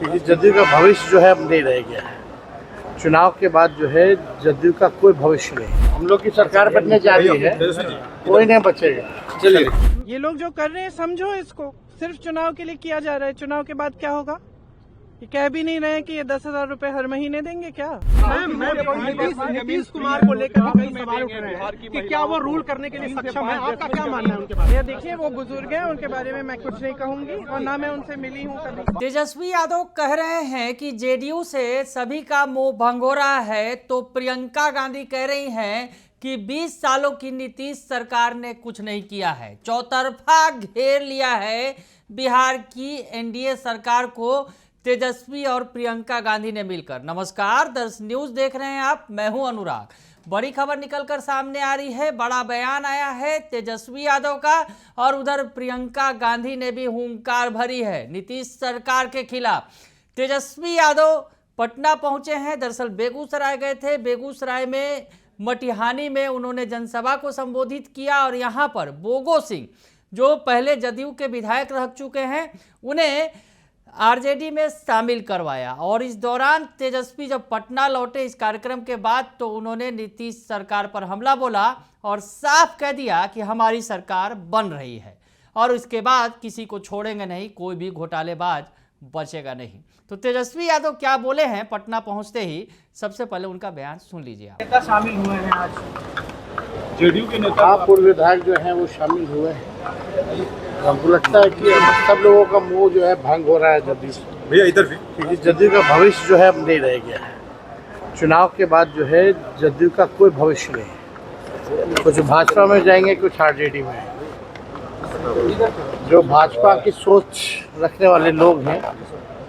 क्योंकि जदयू का भविष्य जो है अब नहीं रह गया है। चुनाव के बाद जो है जदयू का कोई भविष्य नहीं। हम लोग की सरकार बनने जा रही है, कोई नहीं बचेगा। चलिए, ये लोग जो कर रहे हैं समझो इसको सिर्फ चुनाव के लिए किया जा रहा है। चुनाव के बाद क्या होगा ये कह भी नहीं रहे कि ये 10,000 रुपए हर महीने देंगे क्या। नीतीश कुमार को लेकर भी कई सवाल उठ रहे हैं कि क्या वो रूल करने के लिए सक्षम है, आपका क्या मानना है उनके बारे में? ये देखिए वो बुजुर्ग हैं, उनके बारे में मैं कुछ नहीं कहूंगी और ना मैं उनसे मिली हूँ कभी। तेजस्वी यादव कह रहे हैं कि जेडीयू से सभी का मोह भंग हो रहा है, तो प्रियंका गांधी कह रही हैं कि 20 सालों की नीतीश सरकार ने कुछ नहीं किया है, चौतरफा घेर लिया है बिहार की एनडीए सरकार को तेजस्वी और प्रियंका गांधी ने मिलकर। नमस्कार, दर्श न्यूज देख रहे हैं आप, मैं हूं अनुराग। बड़ी खबर निकलकर सामने आ रही है, बड़ा बयान आया है तेजस्वी यादव का और उधर प्रियंका गांधी ने भी हुंकार भरी है नीतीश सरकार के खिलाफ। तेजस्वी यादव पटना पहुंचे हैं, दरअसल बेगूसराय गए थे। बेगूसराय में मटिहानी में उन्होंने जनसभा को संबोधित किया और यहां पर बोगो सिंह जो पहले जदयू के विधायक रह चुके हैं उन्हें आरजेडी में शामिल करवाया। और इस दौरान तेजस्वी जब पटना लौटे इस कार्यक्रम के बाद तो उन्होंने नीतीश सरकार पर हमला बोला और साफ कह दिया कि हमारी सरकार बन रही है और इसके बाद किसी को छोड़ेंगे नहीं, कोई भी घोटालेबाज बचेगा नहीं। तो तेजस्वी यादव क्या बोले हैं पटना पहुंचते ही, सबसे पहले उनका बयान सुन लीजिए आप। नेता शामिल हुए हैं आज, जेडीयू के नेता पूर्व विधायक जो हैं वो शामिल हुए हैं। हमको लगता है कि सब लोगों का मुंह जो है भंग हो रहा है जदयू से। भैया इधर भी, क्योंकि जदयू का भविष्य जो है अब नहीं रह गया है। चुनाव के बाद जो है जदयू का कोई भविष्य नहीं। कुछ भाजपा में जाएंगे, कुछ आरजेडी में। जो भाजपा की सोच रखने वाले लोग हैं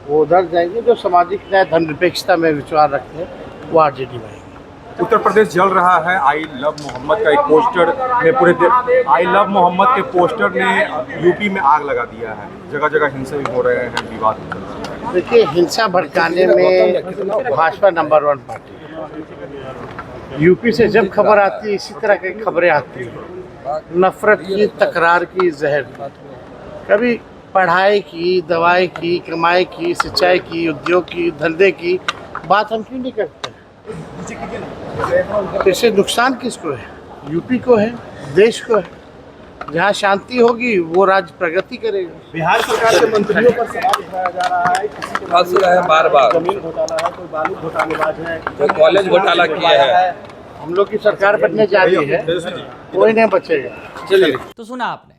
वो उधर जाएंगे, जो सामाजिक न्याय धर्मनिरपेक्षता में विश्वास रखते हैं वो आरजेडी में आएंगे। उत्तर प्रदेश जल रहा है। आई लव मोहम्मद का एक पोस्टर ने आई लव मोहम्मद के पोस्टर ने यूपी में आग लगा दिया है। जगह जगह हिंसा भी हो रहे हैं, विवाद। देखिए, हिंसा भड़काने में भाजपा नंबर 1 पार्टी है। यूपी से जब खबर आती है इसी तरह की खबरें आती हैं, नफरत की, तकरार की, जहर की। कभी पढ़ाई की, दवाई की, कमाई की, सिंचाई की, उद्योग की, धंधे की बात हम क्यों नहीं करते? इससे नुकसान किसको है? यूपी को है, देश को है। जहाँ शांति होगी वो राज्य प्रगति करेगा। बिहार सरकार के मंत्रियों पर सवाल उठाया जा रहा है, किसी को बार जमीन घोटाला है, कोई बालू घोटालेबाज है, कोई कॉलेज घोटाला किया है। हम लोग की सरकार बनने जा रही है, कोई नहीं बचेगा। चलिए, तो सुना आपने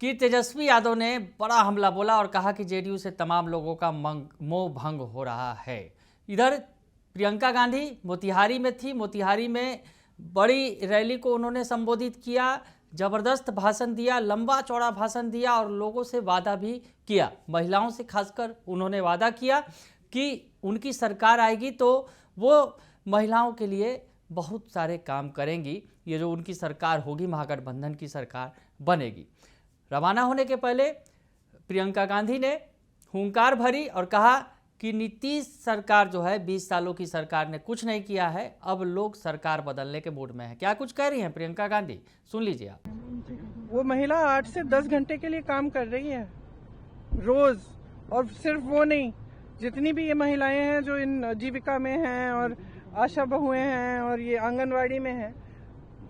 कि तेजस्वी यादव ने बड़ा हमला बोला और कहा कि जेडीयू से तमाम लोगों का मोह भंग हो रहा है। इधर प्रियंका गांधी मोतिहारी में थी, मोतिहारी में बड़ी रैली को उन्होंने संबोधित किया, जबरदस्त भाषण दिया, लंबा चौड़ा भाषण दिया और लोगों से वादा भी किया। महिलाओं से खासकर उन्होंने वादा किया कि उनकी सरकार आएगी तो वो महिलाओं के लिए बहुत सारे काम करेंगी। ये जो उनकी सरकार होगी, महागठबंधन की सरकार बनेगी। रवाना होने के पहले प्रियंका गांधी ने हुंकार भरी और कहा कि नीतीश सरकार जो है 20 सालों की सरकार ने कुछ नहीं किया है, अब लोग सरकार बदलने के मूड में है। क्या कुछ कह रही हैं प्रियंका गांधी, सुन लीजिए आप। वो महिला 8 से 10 घंटे के लिए काम कर रही है रोज। और सिर्फ वो नहीं, जितनी भी ये महिलाएं हैं जो इन जीविका में हैं और आशा बहुएं हैं और ये आंगनवाड़ी में हैं,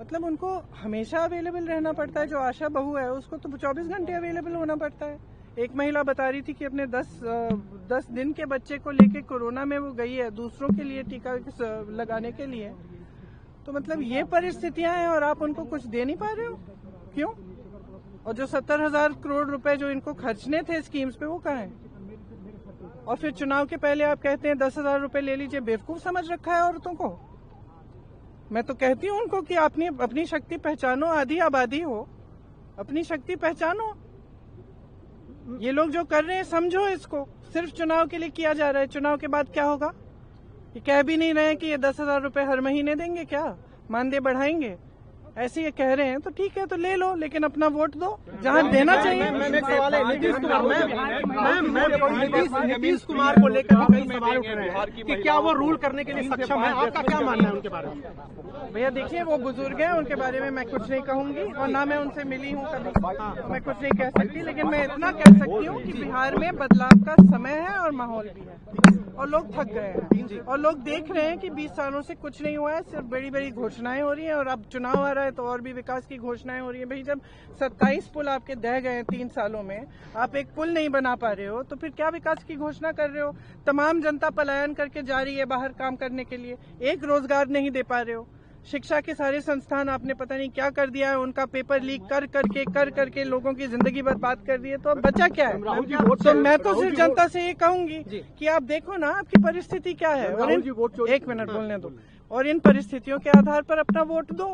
मतलब उनको हमेशा अवेलेबल रहना पड़ता है। जो आशा बहू है उसको तो 24 घंटे अवेलेबल होना पड़ता है। एक महिला बता रही थी कि अपने 10 दिन के बच्चे को लेके कोरोना में वो गई है दूसरों के लिए टीका लगाने के लिए। तो मतलब ये परिस्थितियां हैं और आप उनको कुछ दे नहीं पा रहे हो, क्यों? और जो 70,000 करोड़ रुपए जो इनको खर्चने थे स्कीम्स पे वो कहाँ हैं? और फिर चुनाव के पहले आप कहते हैं 10,000 रुपए ले लीजिए। बेवकूफ समझ रखा है औरतों को। मैं तो कहती हूँ उनको कि आपने अपनी शक्ति पहचानो, आधी आबादी हो, अपनी शक्ति पहचानो। ये लोग जो कर रहे हैं समझो इसको सिर्फ चुनाव के लिए किया जा रहा है। चुनाव के बाद क्या होगा ये कह भी नहीं रहे कि ये 10,000 रुपए हर महीने देंगे क्या, मानदेय बढ़ाएंगे। ऐसे ये कह रहे हैं तो ठीक है, तो ले लो, लेकिन अपना वोट दो जहाँ देना चाहिए। मैंने सवाल है नीतीश कुमार को लेकर भी कई सवाल उठ रहे हैं कि क्या वो रूल करने के लिए सक्षम है, आपका क्या मानना है उनके बारे में? भैया देखिए, वो बुजुर्ग हैं, उनके बारे में मैं कुछ नहीं कहूंगी और ना मैं उनसे मिली हूँ कभी, तो मैं कुछ नहीं कह सकती, लेकिन मैं इतना कह सकती हूँ कि बिहार में बदलाव का समय है और माहौल भी है और लोग थक गए हैं और लोग देख रहे हैं कि 20 सालों से कुछ नहीं हुआ है, सिर्फ बड़ी बड़ी घोषणाएं हो रही हैं और अब चुनाव आ रहा है तो और भी विकास की घोषणाएं हो रही हैं। भाई जब 27 पुल आपके दह गए 3 सालों में, आप एक पुल नहीं बना पा रहे हो तो फिर क्या विकास की घोषणा कर रहे हो? तमाम जनता पलायन करके जा रही है बाहर काम करने के लिए, एक रोजगार नहीं दे पा रहे हो। शिक्षा के सारे संस्थान आपने पता नहीं क्या कर दिया है, उनका पेपर लीक कर करके लोगों की जिंदगी बर्बाद कर दी है, तो अब बचा क्या है? तो मैं तो सिर्फ जनता से ये कहूंगी कि आप देखो ना आपकी परिस्थिति क्या है और एक मिनट बोलने दो, और इन परिस्थितियों के आधार पर अपना वोट दो।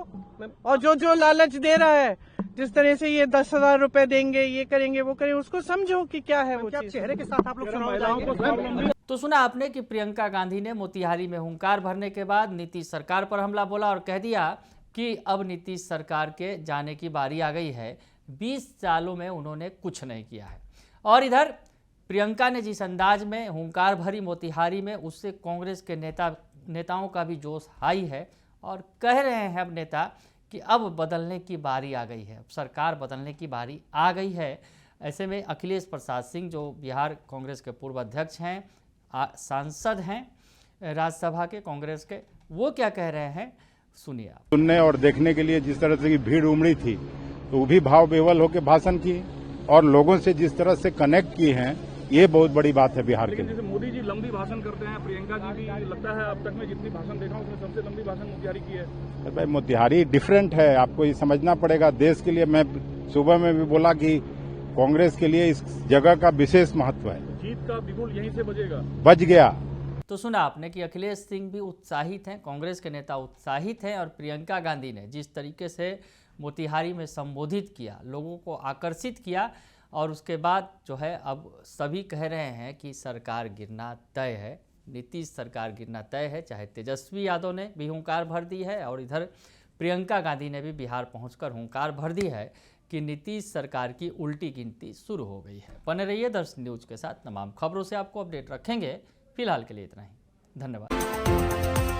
और जो लालच दे रहा है, जिस तरह से ये 10,000 रुपए देंगे, ये करेंगे, वो करेंगे, उसको समझो कि क्या है वो चीज। चेहरे के साथ आप लोग महिलाओं को तो सुना आपने कि प्रियंका गांधी ने मोतिहारी में हुंकार भरने के बाद नीतीश सरकार पर हमला बोला और कह दिया कि अब नीतीश सरकार के जाने की बारी आ गई है, 20 सालों में उन्होंने कुछ नहीं किया है। और इधर प्रियंका ने जिस अंदाज में हुंकार भरी मोतिहारी में, उससे कांग्रेस के नेताओं का भी जोश हाई है और कह रहे हैं अब नेता कि अब बदलने की बारी आ गई है, अब सरकार बदलने की बारी आ गई है। ऐसे में अखिलेश प्रसाद सिंह, जो बिहार कांग्रेस के पूर्व अध्यक्ष हैं, सांसद हैं राज्यसभा के कांग्रेस के, वो क्या कह रहे हैं सुनिए आप। सुनने और देखने के लिए जिस तरह से भीड़ उमड़ी थी, तो वो भी भाव विह्वल होकर भाषण किए और लोगों से जिस तरह से कनेक्ट किए हैं, ये बहुत बड़ी बात है बिहार के लिए। जैसे मोदी जी लंबी भाषण करते हैं, प्रियंका जी भी लगता है अब तक में जितनी भाषण देखा उसमें सबसे लंबी भाषण मोतिहारी की है। भाई मोतिहारी डिफरेंट है, आपको ये समझना पड़ेगा। देश के लिए मैं सुबह में भी बोला कि कांग्रेस के लिए इस जगह का विशेष महत्व है। जीत का बिगुल यहीं से बजेगा। बज गया। तो सुना आपने कि अखिलेश सिंह भी उत्साहित हैं, कांग्रेस के नेता उत्साहित हैं और प्रियंका गांधी ने जिस तरीके से मोतिहारी में संबोधित किया, लोगों को आकर्षित किया, और उसके बाद जो है अब सभी कह रहे हैं कि सरकार गिरना तय है, नीतीश सरकार गिरना तय है। चाहे तेजस्वी यादव ने भी हुंकार भर दी है और इधर प्रियंका गांधी ने भी बिहार पहुंचकर हुंकार भर दी है कि नीतीश सरकार की उल्टी गिनती शुरू हो गई है। बने रहिए दर्शन न्यूज के साथ, तमाम खबरों से आपको अपडेट रखेंगे। फिलहाल के लिए इतना ही, धन्यवाद।